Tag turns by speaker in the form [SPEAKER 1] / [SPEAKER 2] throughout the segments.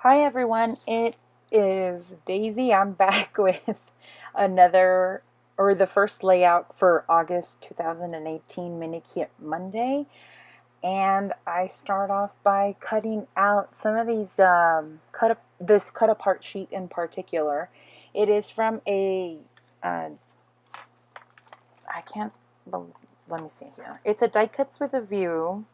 [SPEAKER 1] Hi everyone, it is Daisy. I'm back with another or the first layout for August 2018 mini kit Monday. And I start off by cutting out some of these this cut apart sheet in particular. It is from a uh, I can't let me see here. It's a die cuts with a view.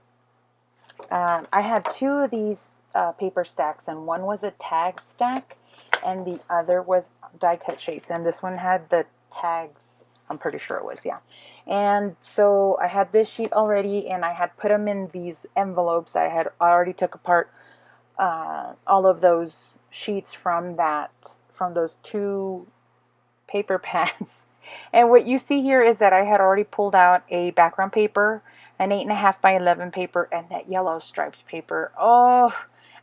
[SPEAKER 1] I had two of these paper stacks, and one was a tag stack, and the other was die cut shapes. And this one had the tags. I'm pretty sure it was, yeah. And so I had this sheet already, and I had put them in these envelopes. I had already took apart all of those sheets from those two paper pads. And what you see here is that I had already pulled out a background paper, an 8.5 by 11 paper, and that yellow stripes paper. Oh,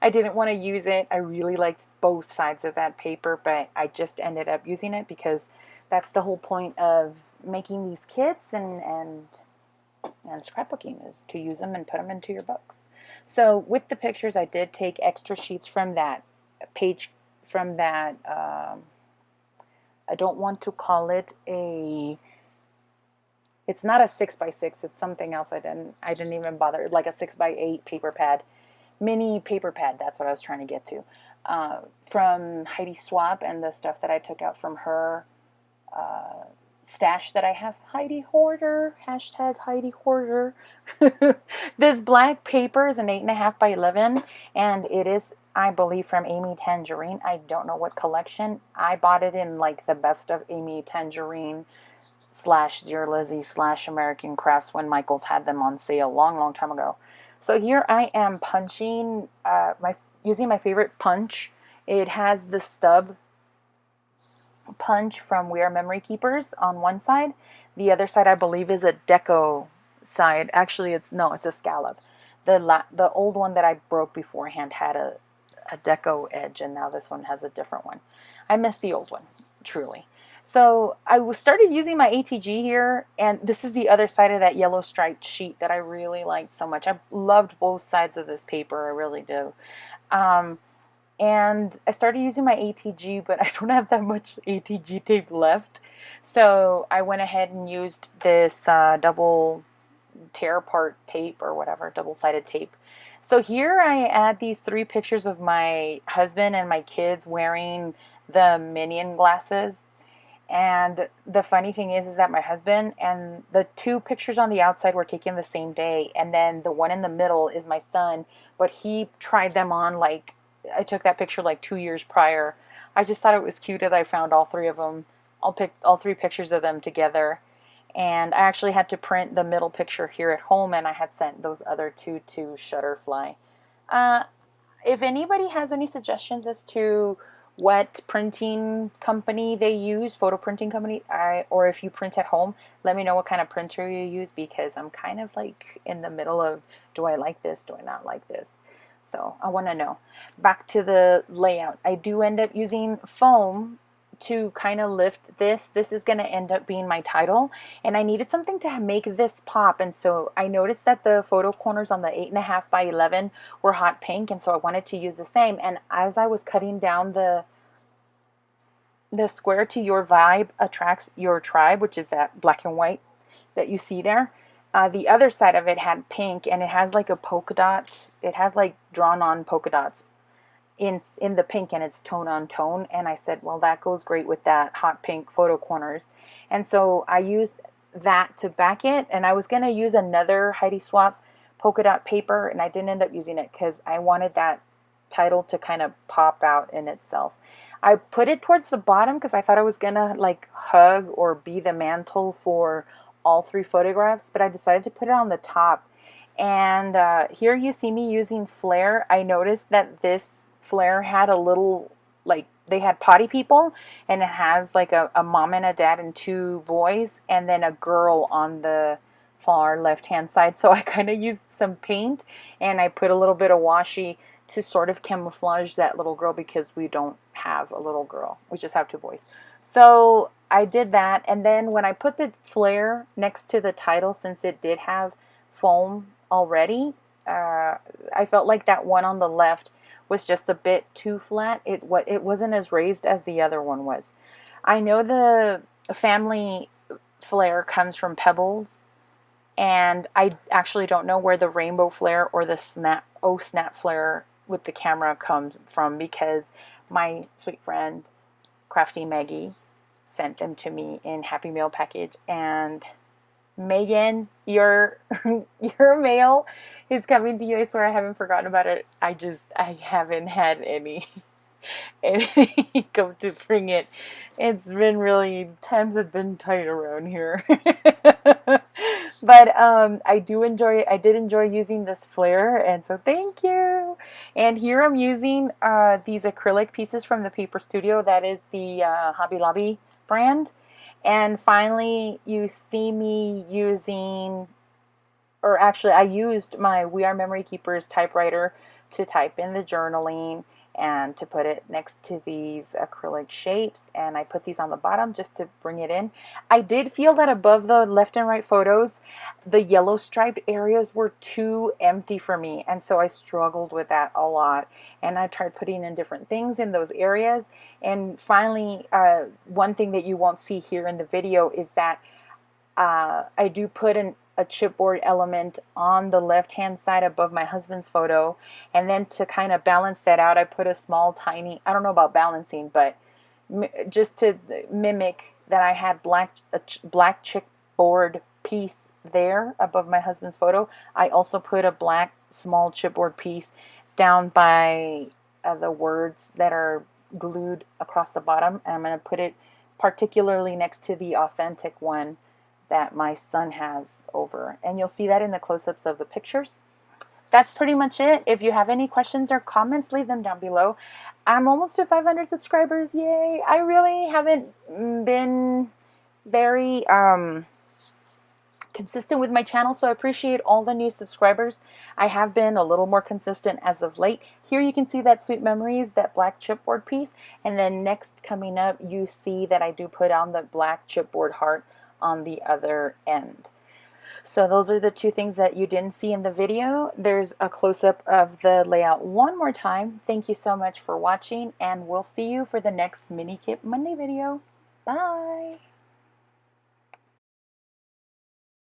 [SPEAKER 1] I didn't want to use it. I really liked both sides of that paper, but I just ended up using it because that's the whole point of making these kits and scrapbooking, is to use them and put them into your books. So with the pictures, I did take extra sheets from that page, from that I don't want to call it it's not a 6x6, it's something else. I didn't even bother, like a 6x8 paper pad, mini paper pad, that's what I was trying to get to. From Heidi Swap, and the stuff that I took out from her stash that I have. Heidi Hoarder, hashtag Heidi Hoarder. This black paper is an 8.5 by 11, and it is, I believe, from Amy Tangerine. I don't know what collection. I bought it in like the best of Amy Tangerine slash Dear Lizzie slash American Crafts when Michaels had them on sale long time ago. So here I am punching using my favorite punch. It has the stub punch from We Are Memory Keepers on one side. The other side, I believe, is a deco side. Actually, it's a scallop. The old one that I broke beforehand had a deco edge, and now this one has a different one. I miss the old one, truly. So I started using my ATG here, and this is the other side of that yellow striped sheet that I really liked so much. I loved both sides of this paper, I really do. And I started using my ATG, but I don't have that much ATG tape left. So I went ahead and used this double tear apart tape, or whatever, double-sided tape. So here I add these three pictures of my husband and my kids wearing the Minion glasses. And the funny thing is that my husband, and the two pictures on the outside were taken the same day, and then the one in the middle is my son, but he tried them on, like, I took that picture like 2 years prior. I just thought it was cute that I found all three of them. I'll pick all three pictures of them together. And I actually had to print the middle picture here at home, and I had sent those other two to Shutterfly. Uh, if anybody has any suggestions as to what printing company they use, photo printing company, or if you print at home, let me know what kind of printer you use, because I'm kind of like in the middle of, do I like this, do I not like this? So I want to know. Back to the layout. I do end up using foam to kind of lift this. This is going to end up being my title, and I needed something to make this pop, and so I noticed that the photo corners on the 8.5 by 11 were hot pink, and so I wanted to use the same. And as I was cutting down the square to Your Vibe Attracts Your Tribe, which is that black and white that you see there, the other side of it had pink, and it has like a polka dot. It has like drawn on polka dots in the pink, and it's tone on tone. And I said, well, that goes great with that hot pink photo corners. And so I used that to back it, and I was going to use another Heidi Swap polka dot paper, and I didn't end up using it because I wanted that title to kind of pop out in itself. I put it towards the bottom because I thought I was going to like hug or be the mantle for all three photographs, but I decided to put it on the top. And here you see me using Flair. I noticed that this Flair had a little, like, they had potty people, and it has like a mom and a dad and two boys, and then a girl on the far left hand side. So I kind of used some paint, and I put a little bit of washi to sort of camouflage that little girl, because we don't have a little girl, we just have two boys. So I did that, and then when I put the Flair next to the title, since it did have foam already, I felt like that one on the left was just a bit too flat. It wasn't as raised as the other one was. I know the family flare comes from Pebbles, and I actually don't know where the rainbow flare or the snap flare with the camera comes from, because my sweet friend Crafty Maggie sent them to me in Happy Meal package. And Megan, your your mail is coming to you. I swear I haven't forgotten about it. I haven't had any come to bring it. It's been really, times have been tight around here. But I did enjoy using this flare, and so thank you. And here I'm using these acrylic pieces from the Paper Studio. That is the Hobby Lobby brand. And finally, you see me using, or actually I used my We Are Memory Keepers typewriter to type in the journaling and to put it next to these acrylic shapes, and I put these on the bottom just to bring it in. I did feel that above the left and right photos, the yellow striped areas were too empty for me, and so I struggled with that a lot, and I tried putting in different things in those areas. And finally, one thing that you won't see here in the video is that I do put a chipboard element on the left hand side above my husband's photo, and then to kind of balance that out, I put a small tiny, I don't know about balancing, but just to mimic that, I had a black chipboard piece there above my husband's photo. I also put a black small chipboard piece down by the words that are glued across the bottom, and I'm going to put it particularly next to the authentic one that my son has over. And you'll see that in the close-ups of the pictures. That's pretty much it. If you have any questions or comments, leave them down below. I'm almost to 500 subscribers. Yay! I really haven't been very consistent with my channel, so I appreciate all the new subscribers. I have been a little more consistent as of late. Here you can see that Sweet Memories, that black chipboard piece, and then next coming up you see that I do put on the black chipboard heart on the other end. So those are the two things that you didn't see in the video. There's a close-up of the layout one more time. Thank you so much for watching, and we'll see you for the next Mini Kit Monday video. Bye!